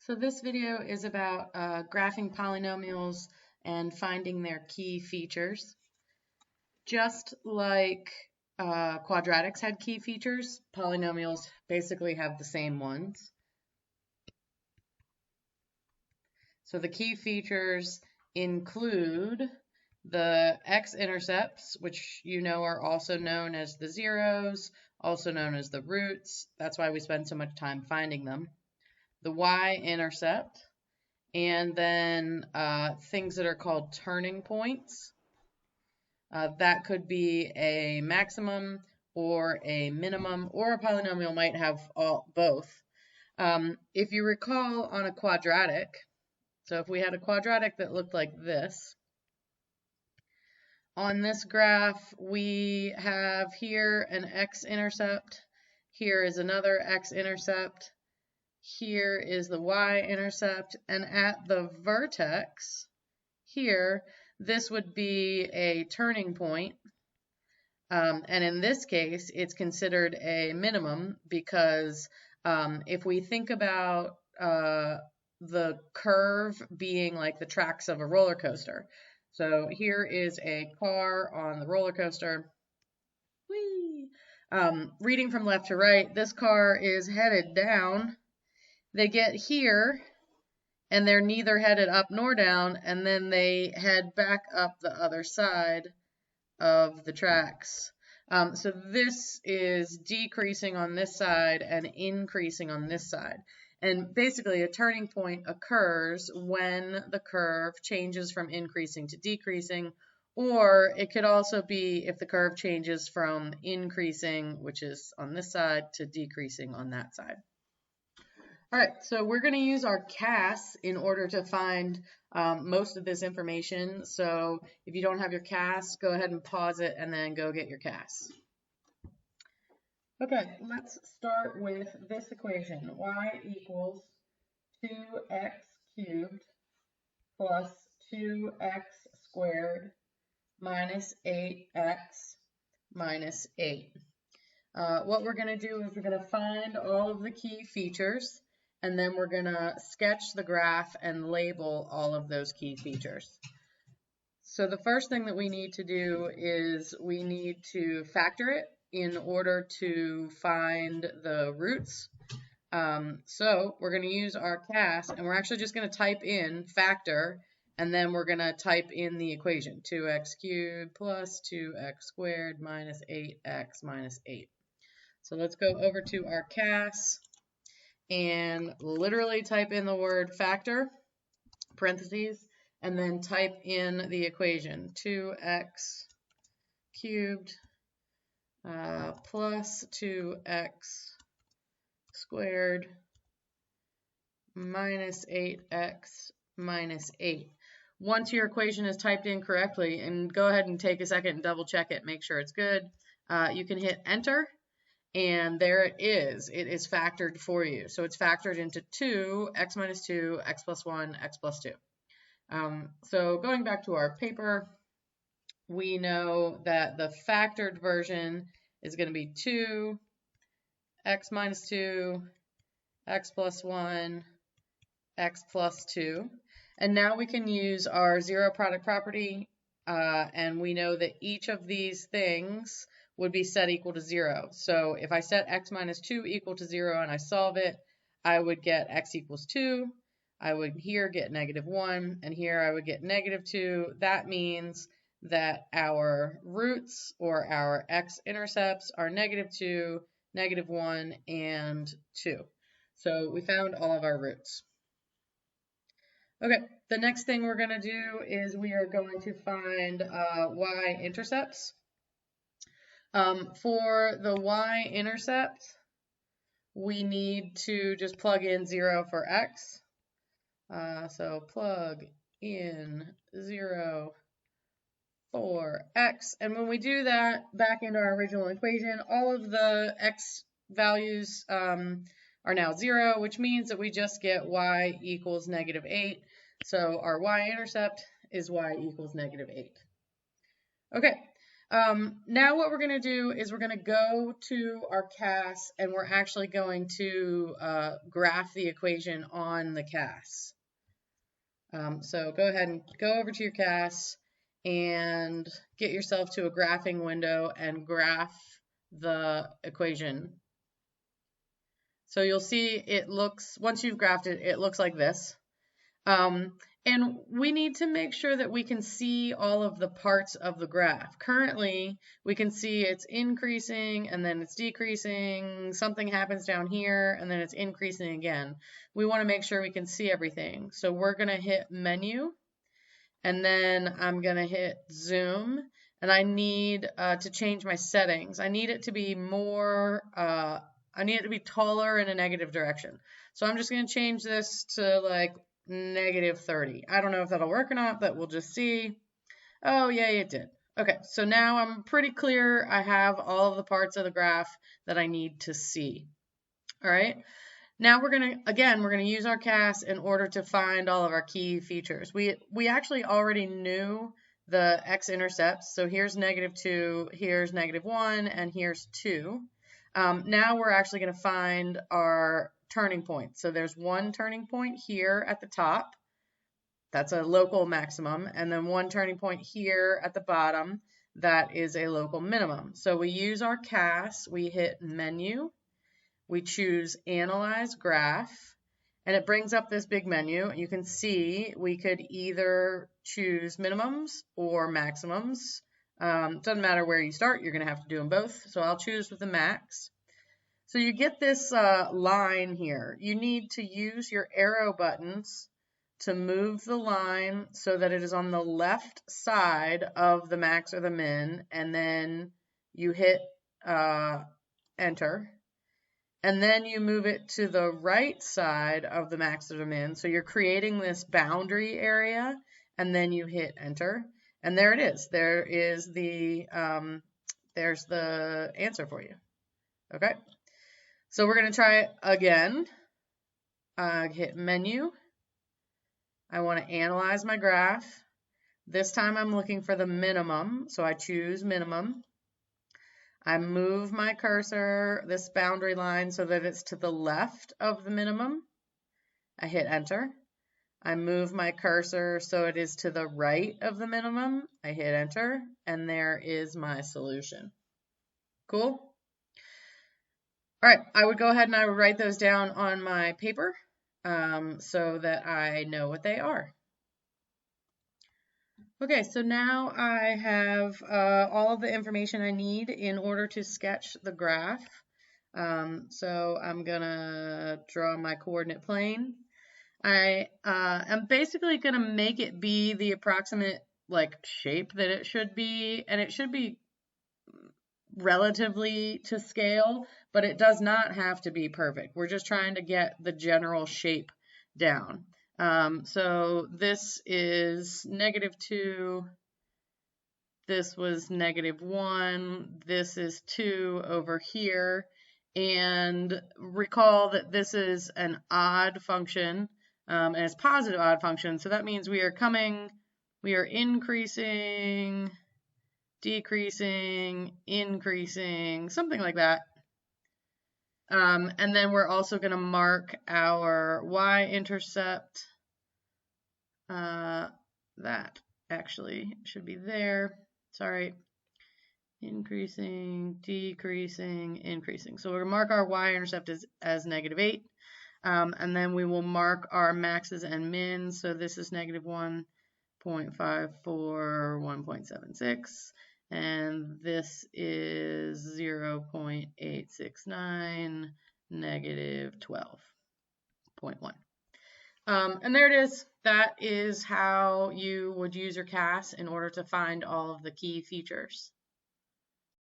So this video is about graphing polynomials and finding their key features. Just like quadratics had key features, polynomials basically have the same ones. So the key features include the x-intercepts, which you know are also known as the zeros, also known as the roots. That's why we spend so much time finding them. The y-intercept, and then things that are called turning points. That could be a maximum or a minimum, or a polynomial might have both. If you recall on a quadratic, so if we had a quadratic that looked like this, on this graph we have here an x-intercept, here is another x-intercept, here is the y-intercept, and at the vertex here, this would be a turning point. And in this case, it's considered a minimum because if we think about the curve being like the tracks of a roller coaster. So here is a car on the roller coaster. Whee! Reading from left to right, this car is headed down. They get here, and they're neither headed up nor down, and then they head back up the other side of the tracks. So this is decreasing on this side and increasing on this side. And basically a turning point occurs when the curve changes from increasing to decreasing, or it could also be if the curve changes from increasing, which is on this side, to decreasing on that side. All right, so we're going to use our CAS in order to find most of this information. So if you don't have your CAS, go ahead and pause it and then go get your CAS. Okay, let's start with this equation. Y equals 2x cubed plus 2x squared minus 8x minus 8. What we're going to do is we're going to find all of the key features, and then we're going to sketch the graph and label all of those key features. So the first thing that we need to do is we need to factor it in order to find the roots. So we're going to use our CAS, and we're actually just going to type in factor, and then we're going to type in the equation, 2x cubed plus 2x squared minus 8x minus 8. So let's go over to our CAS and literally type in the word factor, parentheses, and then type in the equation, 2x cubed plus 2x squared minus 8x minus 8. Once your equation is typed in correctly, and go ahead and take a second and double check it, make sure it's good, you can hit enter. And there it is. It is factored for you. So it's factored into 2, x minus 2, x plus 1, x plus 2. So going back to our paper, we know that the factored version is going to be 2, x minus 2, x plus 1, x plus 2. And now we can use our zero product property, and we know that each of these things would be set equal to 0. So if I set x minus 2 equal to 0 and I solve it, I would get x equals 2. I would here get negative 1, and here I would get negative 2. That means that our roots, or our x-intercepts, are negative 2, negative 1, and 2. So we found all of our roots. Okay, the next thing we're going to do is we are going to find y-intercepts. For the y-intercept, we need to just plug in 0 for x. So plug in 0 for x. And when we do that back into our original equation, all of the x values are now 0, which means that we just get y equals negative 8. So our y-intercept is y equals negative 8. Okay. Now what we're going to do is we're going to go to our CAS and we're actually going to graph the equation on the CAS. So go ahead and go over to your CAS and get yourself to a graphing window and graph the equation. So you'll see it looks, once you've graphed it, it looks like this. And we need to make sure that we can see all of the parts of the graph. Currently, we can see it's increasing and then it's decreasing. Something happens down here and then it's increasing again. We want to make sure we can see everything. So we're going to hit menu and then I'm going to hit zoom and I need to change my settings. I need it to be more, I need it to be taller in a negative direction. So I'm just going to change this to like -30. I don't know if that'll work or not, but we'll just see. Oh, yeah, it did. Okay, so now I'm pretty clear. I have all of the parts of the graph that I need to see. All right, now we're going to use our CAS in order to find all of our key features. We actually already knew the x-intercepts. So here's -2, here's -1, and here's 2. Now we're actually going to find our turning point. So there's one turning point here at the top. That's a local maximum. And then one turning point here at the bottom. That is a local minimum. So we use our CAS. We hit menu. We choose Analyze Graph. And it brings up this big menu. You can see we could either choose minimums or maximums. Doesn't matter where you start. You're going to have to do them both. So I'll choose with the max. So you get this line here. You need to use your arrow buttons to move the line so that it is on the left side of the max or the min, and then you hit enter. And then you move it to the right side of the max or the min. So you're creating this boundary area, and then you hit enter. And there it is. There is the, there's the answer for you. Okay. So we're going to try it again. Hit menu. I want to analyze my graph. This time I'm looking for the minimum, so I choose minimum. I move my cursor, this boundary line, so that it's to the left of the minimum. I hit enter. I move my cursor so it is to the right of the minimum. I hit enter, and there is my solution. Cool? All right, I would go ahead and I would write those down on my paper so that I know what they are. Okay, so now I have all of the information I need in order to sketch the graph. So I'm gonna draw my coordinate plane. I am basically gonna make it be the approximate like shape that it should be, and it should be relatively to scale, but it does not have to be perfect. We're just trying to get the general shape down. So this is -2, this was -1, this is 2 over here, and recall that this is an odd function, and it's positive odd function, so that means we are increasing, decreasing, increasing, something like that. And then we're also going to mark our y-intercept. That actually should be there. Sorry. Increasing, decreasing, increasing. So we're going to mark our y-intercept as -8. And then we will mark our maxes and mins. So this is -1.54, 1.76. And this is 0.869, -12.1. And there it is. That is how you would use your CAS in order to find all of the key features.